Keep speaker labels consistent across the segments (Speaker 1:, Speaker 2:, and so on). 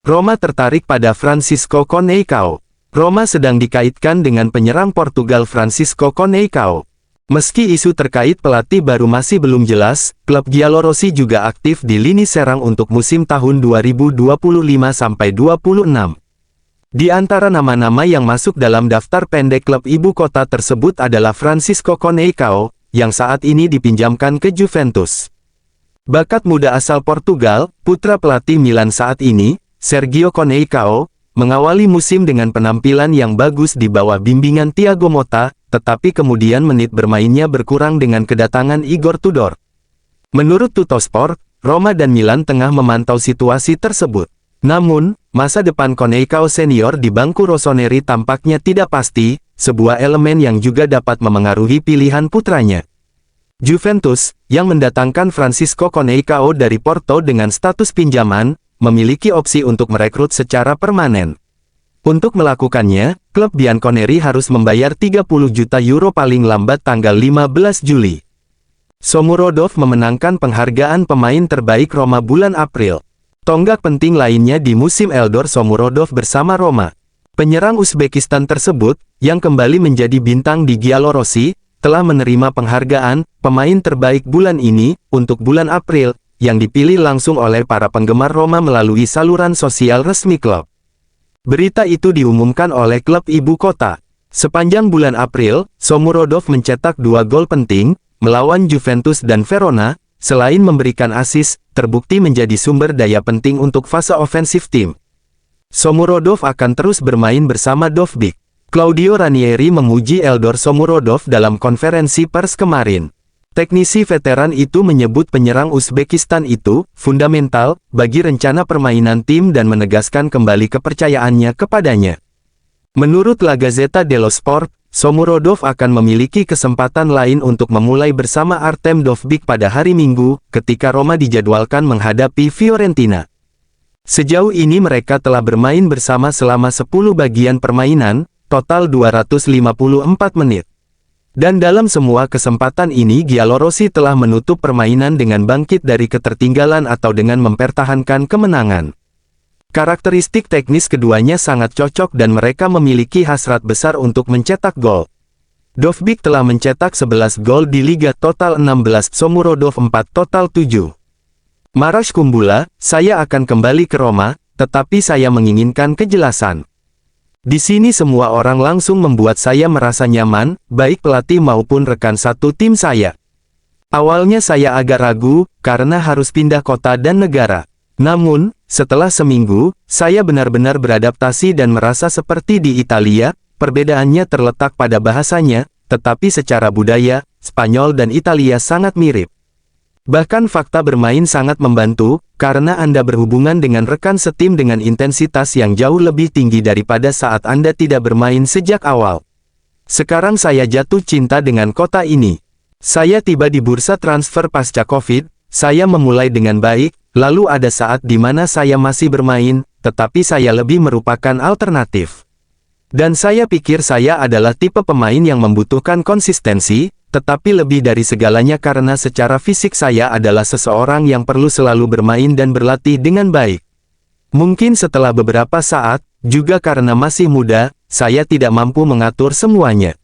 Speaker 1: Roma tertarik pada Francisco Conceicao. Roma sedang dikaitkan dengan penyerang Portugal Francisco Conceicao. Meski isu terkait pelatih baru masih belum jelas, klub Giallorossi juga aktif di lini serang untuk musim tahun 2025-26. Di antara nama-nama yang masuk dalam daftar pendek klub ibu kota tersebut adalah Francisco Conceicao, yang saat ini dipinjamkan ke Juventus. Bakat muda asal Portugal, putra pelatih Milan saat ini, Sergio Conceicao, mengawali musim dengan penampilan yang bagus di bawah bimbingan Thiago Motta, tetapi kemudian menit bermainnya berkurang dengan kedatangan Igor Tudor. Menurut Tuttosport, Roma dan Milan tengah memantau situasi tersebut. Namun, masa depan Conceicao senior di bangku rossoneri tampaknya tidak pasti, sebuah elemen yang juga dapat memengaruhi pilihan putranya. Juventus, yang mendatangkan Francisco Conceicao dari Porto dengan status pinjaman, memiliki opsi untuk merekrut secara permanen. Untuk melakukannya, klub bianconeri harus membayar 30 juta euro paling lambat tanggal 15 Juli. Shomurodov memenangkan penghargaan pemain terbaik Roma bulan April. Tonggak penting lainnya di musim Eldor Shomurodov bersama Roma. Penyerang Uzbekistan tersebut, yang kembali menjadi bintang di Giallorossi, telah menerima penghargaan pemain terbaik bulan ini untuk bulan April, yang dipilih langsung oleh para penggemar Roma melalui saluran sosial resmi klub. Berita itu diumumkan oleh klub ibu kota. Sepanjang bulan April, Shomurodov mencetak 2 gol penting, melawan Juventus dan Verona, selain memberikan assist, terbukti menjadi sumber daya penting untuk fase ofensif tim. Shomurodov akan terus bermain bersama Dovbyk. Claudio Ranieri memuji Eldor Shomurodov dalam konferensi pers kemarin. Teknisi veteran itu menyebut penyerang Uzbekistan itu fundamental bagi rencana permainan tim dan menegaskan kembali kepercayaannya kepadanya. Menurut La Gazzetta dello Sport, Shomurodov akan memiliki kesempatan lain untuk memulai bersama Artem Dovbyk pada hari Minggu, ketika Roma dijadwalkan menghadapi Fiorentina. Sejauh ini mereka telah bermain bersama selama 10 bagian permainan, total 254 menit. Dan dalam semua kesempatan ini Giallorossi telah menutup permainan dengan bangkit dari ketertinggalan atau dengan mempertahankan kemenangan. Karakteristik teknis keduanya sangat cocok dan mereka memiliki hasrat besar untuk mencetak gol. Dovbyk telah mencetak 11 gol di Liga total 16, Shomurodov 4 total 7. Marash Kumbula, saya akan kembali ke Roma, tetapi saya menginginkan kejelasan. Di sini semua orang langsung membuat saya merasa nyaman, baik pelatih maupun rekan satu tim saya. Awalnya saya agak ragu, karena harus pindah kota dan negara. Namun, setelah seminggu, saya benar-benar beradaptasi dan merasa seperti di Italia. Perbedaannya terletak pada bahasanya, tetapi secara budaya, Spanyol dan Italia sangat mirip. Bahkan fakta bermain sangat membantu, karena Anda berhubungan dengan rekan setim dengan intensitas yang jauh lebih tinggi daripada saat Anda tidak bermain sejak awal. Sekarang saya jatuh cinta dengan kota ini. Saya tiba di bursa transfer pasca Covid, saya memulai dengan baik, lalu ada saat di mana saya masih bermain, tetapi saya lebih merupakan alternatif. Dan saya pikir saya adalah tipe pemain yang membutuhkan konsistensi, tetapi lebih dari segalanya karena secara fisik saya adalah seseorang yang perlu selalu bermain dan berlatih dengan baik. Mungkin setelah beberapa saat, juga karena masih muda, saya tidak mampu mengatur semuanya.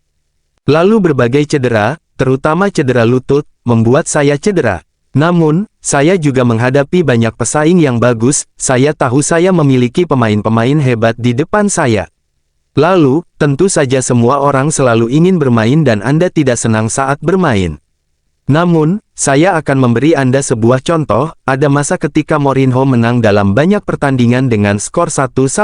Speaker 1: Lalu berbagai cedera, terutama cedera lutut, membuat saya cedera. Namun, saya juga menghadapi banyak pesaing yang bagus, saya tahu saya memiliki pemain-pemain hebat di depan saya. Lalu, tentu saja semua orang selalu ingin bermain dan Anda tidak senang saat bermain. Namun, saya akan memberi Anda sebuah contoh, ada masa ketika Mourinho menang dalam banyak pertandingan dengan skor 1-0.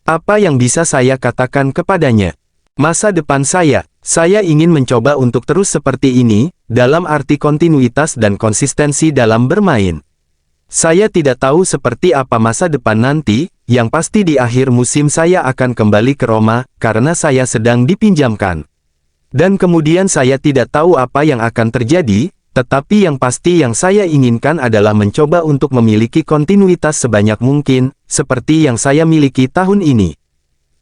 Speaker 1: Apa yang bisa saya katakan kepadanya? Masa depan saya ingin mencoba untuk terus seperti ini, dalam arti kontinuitas dan konsistensi dalam bermain. Saya tidak tahu seperti apa masa depan nanti, yang pasti di akhir musim saya akan kembali ke Roma, karena saya sedang dipinjamkan. Dan kemudian saya tidak tahu apa yang akan terjadi, tetapi yang pasti yang saya inginkan adalah mencoba untuk memiliki kontinuitas sebanyak mungkin, seperti yang saya miliki tahun ini.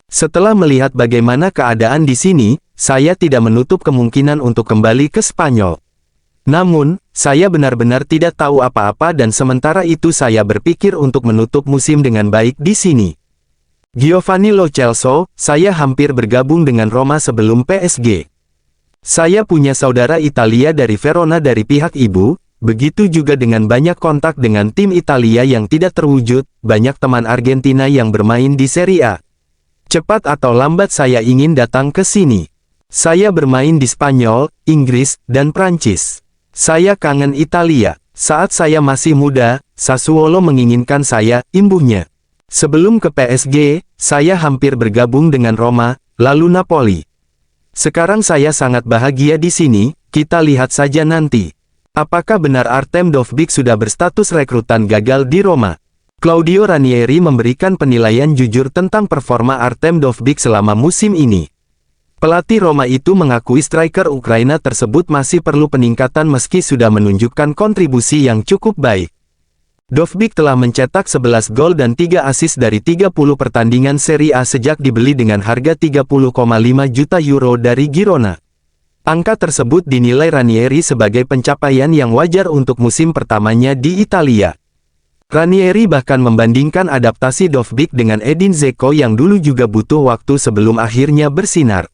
Speaker 1: Setelah melihat bagaimana keadaan di sini, saya tidak menutup kemungkinan untuk kembali ke Spanyol. Namun, saya benar-benar tidak tahu apa-apa dan sementara itu saya berpikir untuk menutup musim dengan baik di sini. Giovanni Lo Celso, saya hampir bergabung dengan Roma sebelum PSG. Saya punya saudara Italia dari Verona dari pihak ibu, begitu juga dengan banyak kontak dengan tim Italia yang tidak terwujud, banyak teman Argentina yang bermain di Serie A. Cepat atau lambat saya ingin datang ke sini. Saya bermain di Spanyol, Inggris, dan Prancis. Saya kangen Italia. Saat saya masih muda, Sassuolo menginginkan saya, imbuhnya. Sebelum ke PSG, saya hampir bergabung dengan Roma, lalu Napoli. Sekarang saya sangat bahagia di sini, kita lihat saja nanti. Apakah benar Artem Dovbyk sudah berstatus rekrutan gagal di Roma? Claudio Ranieri memberikan penilaian jujur tentang performa Artem Dovbyk selama musim ini. Pelatih Roma itu mengakui striker Ukraina tersebut masih perlu peningkatan meski sudah menunjukkan kontribusi yang cukup baik. Dovbyk telah mencetak 11 gol dan 3 assist dari 30 pertandingan Serie A sejak dibeli dengan harga 30,5 juta euro dari Girona. Angka tersebut dinilai Ranieri sebagai pencapaian yang wajar untuk musim pertamanya di Italia. Ranieri bahkan membandingkan adaptasi Dovbyk dengan Edin Dzeko yang dulu juga butuh waktu sebelum akhirnya bersinar.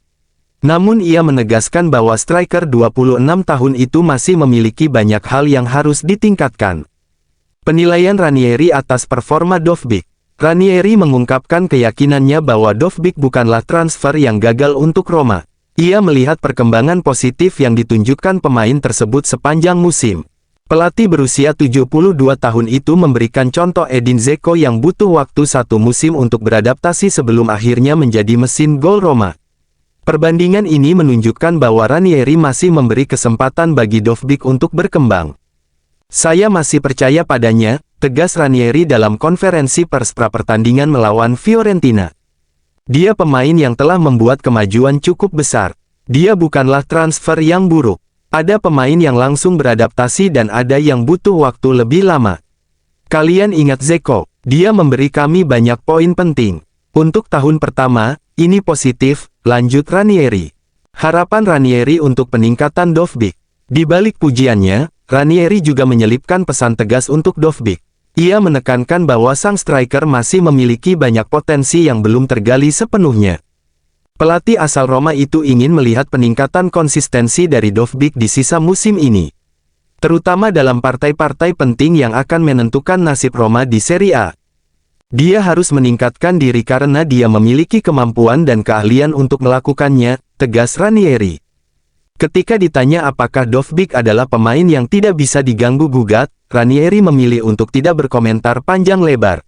Speaker 1: Namun ia menegaskan bahwa striker 26 tahun itu masih memiliki banyak hal yang harus ditingkatkan. Penilaian Ranieri atas performa Dovbyk. Ranieri mengungkapkan keyakinannya bahwa Dovbyk bukanlah transfer yang gagal untuk Roma. Ia melihat perkembangan positif yang ditunjukkan pemain tersebut sepanjang musim. Pelatih berusia 72 tahun itu memberikan contoh Edin Dzeko yang butuh waktu 1 musim untuk beradaptasi sebelum akhirnya menjadi mesin gol Roma. Perbandingan ini menunjukkan bahwa Ranieri masih memberi kesempatan bagi Dovbyk untuk berkembang. Saya masih percaya padanya, tegas Ranieri dalam konferensi pers pra-pertandingan melawan Fiorentina. Dia pemain yang telah membuat kemajuan cukup besar. Dia bukanlah transfer yang buruk. Ada pemain yang langsung beradaptasi dan ada yang butuh waktu lebih lama. Kalian ingat Dzeko, dia memberi kami banyak poin penting. Untuk tahun pertama, ini positif, lanjut Ranieri. Harapan Ranieri untuk peningkatan Dovbyk. Di balik pujiannya, Ranieri juga menyelipkan pesan tegas untuk Dovbyk. Ia menekankan bahwa sang striker masih memiliki banyak potensi yang belum tergali sepenuhnya. Pelatih asal Roma itu ingin melihat peningkatan konsistensi dari Dovbyk di sisa musim ini. Terutama dalam partai-partai penting yang akan menentukan nasib Roma di Serie A. Dia harus meningkatkan diri karena dia memiliki kemampuan dan keahlian untuk melakukannya, tegas Ranieri. Ketika ditanya apakah Dovbyk adalah pemain yang tidak bisa diganggu-gugat, Ranieri memilih untuk tidak berkomentar panjang lebar.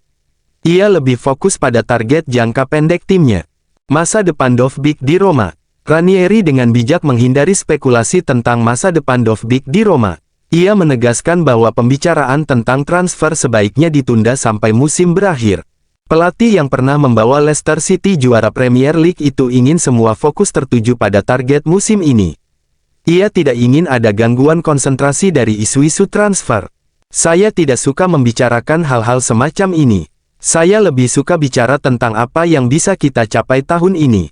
Speaker 1: Ia lebih fokus pada target jangka pendek timnya. Masa depan Dovbyk di Roma. Ranieri dengan bijak menghindari spekulasi tentang masa depan Dovbyk di Roma. Ia menegaskan bahwa pembicaraan tentang transfer sebaiknya ditunda sampai musim berakhir. Pelatih yang pernah membawa Leicester City juara Premier League itu ingin semua fokus tertuju pada target musim ini. Ia tidak ingin ada gangguan konsentrasi dari isu-isu transfer. Saya tidak suka membicarakan hal-hal semacam ini. Saya lebih suka bicara tentang apa yang bisa kita capai tahun ini.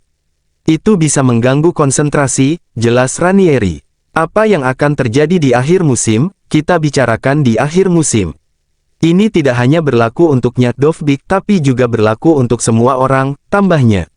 Speaker 1: Itu bisa mengganggu konsentrasi, jelas Ranieri. Apa yang akan terjadi di akhir musim, kita bicarakan di akhir musim. Ini tidak hanya berlaku untuk Dovbyk tapi juga berlaku untuk semua orang, tambahnya.